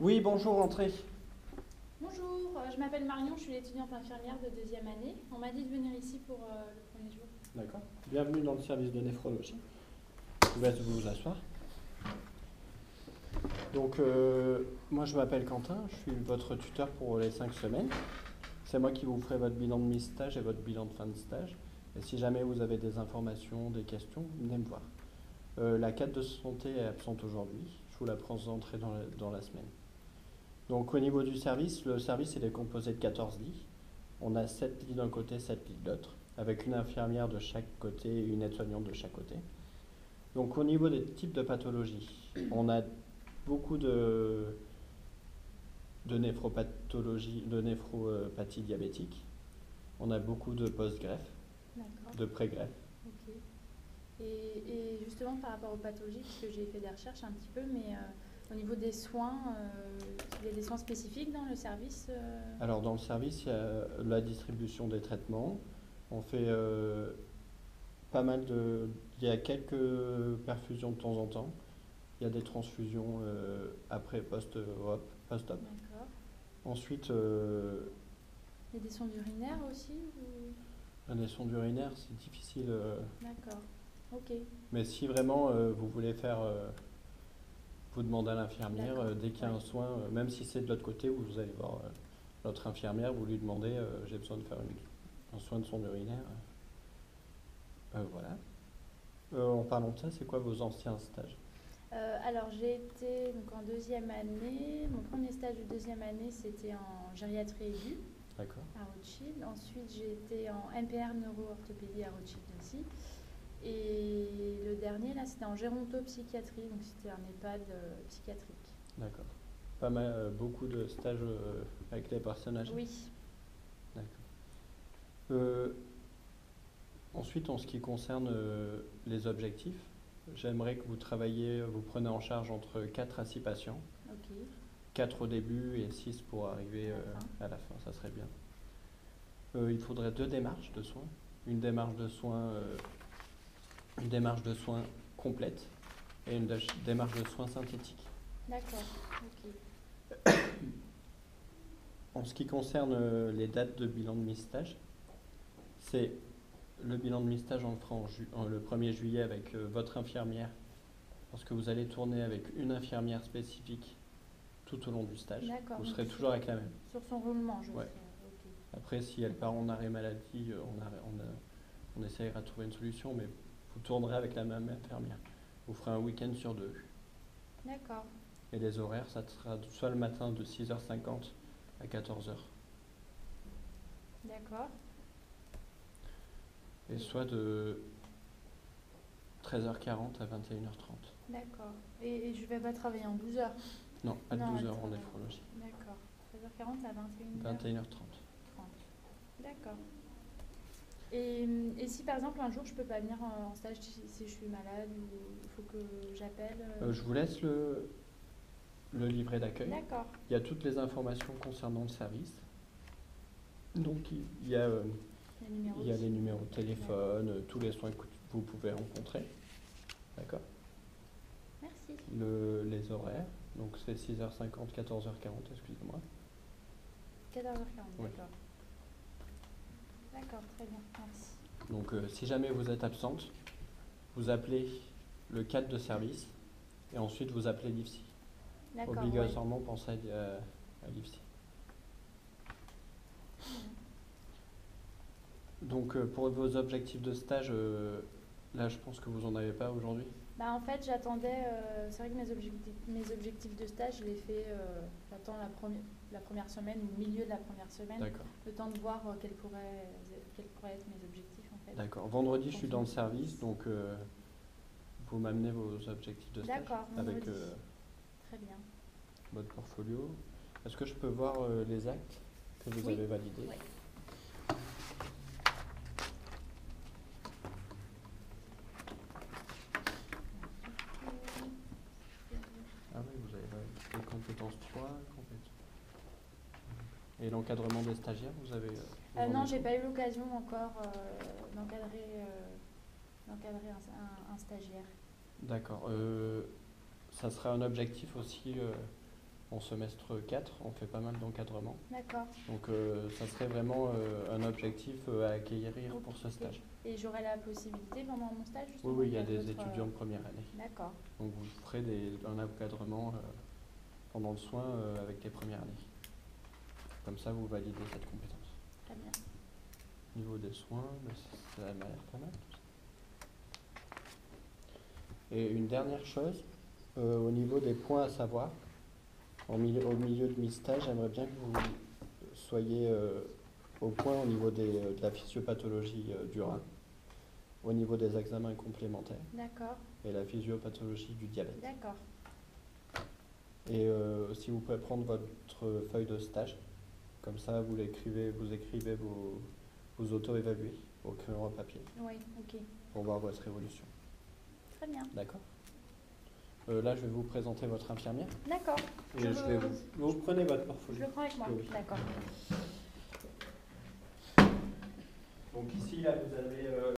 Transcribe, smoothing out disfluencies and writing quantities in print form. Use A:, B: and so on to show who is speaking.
A: Oui, bonjour, entrez.
B: Bonjour, je m'appelle Marion, je suis l'étudiante infirmière de deuxième année. On m'a dit de venir ici pour le premier jour.
A: D'accord. Bienvenue dans le service de néphrologie. Je vous laisse vous asseoir. Donc, moi je m'appelle Quentin, je suis votre tuteur pour les 5 semaines. C'est moi qui vous ferai votre bilan de mi-stage et votre bilan de fin de stage. Et si jamais vous avez des informations, des questions, venez me voir. La cadre de santé est absente aujourd'hui. Je vous la présenterai dans la semaine. Donc, au niveau du service, le service il est composé de 14 lits. On a 7 lits d'un côté, 7 lits de l'autre, avec une infirmière de chaque côté et une aide-soignante de chaque côté. Donc au niveau des types de pathologies, on a beaucoup de néphropathologie, de néphropathie diabétique. On a beaucoup de post-greffe,
B: D'accord,
A: de pré-greffe.
B: ok. Et justement par rapport aux pathologies, puisque j'ai fait des recherches un petit peu, mais au niveau des soins, il y a des soins spécifiques dans le service
A: Alors dans le service, il y a la distribution des traitements. On fait pas mal de... Il y a quelques perfusions de temps en temps. Il y a des transfusions après post-op.
B: D'accord.
A: Ensuite,
B: Il y a des sondes urinaires aussi
A: des sondes urinaires, c'est difficile.
B: D'accord, ok.
A: Mais si vraiment vous voulez faire, vous demandez à l'infirmière,
B: D'accord,
A: dès qu'il y a
B: ouais.
A: un soin, même si c'est de l'autre côté, vous allez voir notre infirmière, vous lui demandez, j'ai besoin de faire un soin de sonde urinaire. Voilà. En parlant de ça, c'est quoi vos anciens stages?
B: Alors j'ai été donc, en deuxième année, mon premier stage de deuxième année c'était en gériatrie aiguë
A: D'accord.
B: à Rothschild. Ensuite j'ai été en MPR neuro-orthopédie à Rothschild aussi. Et le dernier là c'était en gérontopsychiatrie, donc c'était un EHPAD psychiatrique.
A: D'accord. Pas mal, beaucoup de stages avec les personnes âgées.
B: Oui,
A: D'accord. Ensuite, en ce qui concerne les objectifs, j'aimerais que vous travailliez, vous prenez en charge entre 4 à 6 patients.
B: ok.
A: 4 au début et 6 pour arriver
B: À la fin.
A: à la fin, ça serait bien. Il faudrait 2 démarches de soins. Une démarche de soins complète et une démarche de soins synthétique.
B: D'accord, ok.
A: En ce qui concerne les dates de bilan de mi-stage, c'est le bilan de mi-stage, on le fera le 1er juillet avec votre infirmière, parce que vous allez tourner avec une infirmière spécifique tout au long du stage.
B: D'accord.
A: Vous
B: donc
A: serez toujours avec la même.
B: sur son roulement, je
A: Ouais.
B: serai. Ok.
A: Après, si elle part en arrêt maladie, on essayera de trouver une solution, mais vous tournerez avec la même infirmière. Vous ferez un week-end sur 2.
B: D'accord.
A: Et les horaires, ça sera soit le matin de 6h50 à 14h,
B: D'accord.
A: et soit de 13h40 à 21h30.
B: D'accord. Et je vais pas travailler en 12 heures.
A: Non, à
B: Non,
A: 12h
B: attends.
A: en néphrologie.
B: D'accord. 13h40 à 21h30.
A: 21h30.
B: D'accord. Et si par exemple un jour je peux pas venir en stage si je suis malade ou il faut que j'appelle
A: Je vous laisse le livret d'accueil.
B: D'accord.
A: Il y a toutes les informations concernant le service. Donc il y a,
B: Les numéros.
A: il y a les numéros de
B: D'accord.
A: téléphone, tous les soins que vous pouvez rencontrer. D'accord.
B: Merci.
A: Les horaires, donc c'est 6h50, 14h40, excusez-moi.
B: 14h40,
A: Oui.
B: d'accord. D'accord, très bien, merci.
A: Donc si jamais vous êtes absente, vous appelez le cadre de service et ensuite vous appelez l'IFSI.
B: D'accord.
A: Obligatoirement pensez à l'IFSI. Donc pour vos objectifs de stage, là je pense que vous n'en avez pas aujourd'hui.
B: Bah en fait j'attendais, c'est vrai que mes objectifs de stage je les fais, j'attends la première semaine ou le milieu de la première semaine,
A: D'accord.
B: le temps de voir quels pourraient être mes objectifs en fait.
A: D'accord. Vendredi je suis dans le service, donc vous m'amenez vos objectifs de stage.
B: D'accord,
A: avec
B: vendredi. Très bien.
A: votre portfolio. Est-ce que je peux voir les actes que vous
B: Oui.
A: avez validés?
B: Oui.
A: Ah oui, vous avez les compétences 3, et l'encadrement des stagiaires, vous avez... vous en
B: Non,
A: êtes
B: j'ai
A: où?
B: pas eu l'occasion encore d'encadrer un stagiaire.
A: D'accord. Ça sera un objectif aussi En semestre 4, on fait pas mal d'encadrement.
B: D'accord.
A: Donc ça serait vraiment un objectif à acquérir pour ce stage.
B: Et j'aurai la possibilité pendant mon stage justement?
A: Oui, il y a des
B: d'autres,
A: étudiants de première année.
B: D'accord.
A: Donc vous ferez un encadrement pendant le soin avec les premières années. Comme ça, vous validez cette compétence.
B: Très bien.
A: Niveau des soins, ça m'a l'air pas mal. Et une dernière chose, au niveau des points à savoir, au milieu de mi-stage, j'aimerais bien que vous soyez au point au niveau de la physiopathologie du rein, au niveau des examens complémentaires
B: D'accord.
A: et la physiopathologie du diabète.
B: D'accord.
A: Et si vous pouvez prendre votre feuille de stage, comme ça vous écrivez vous auto-évaluez au crayon à papier
B: Oui, ok.
A: pour voir votre évolution.
B: Très bien.
A: D'accord. Là, je vais vous présenter votre infirmière.
B: D'accord.
A: Et vous prenez votre portfolio.
B: Je le prends avec moi.
A: Oui.
B: D'accord.
A: Donc ici, là, vous avez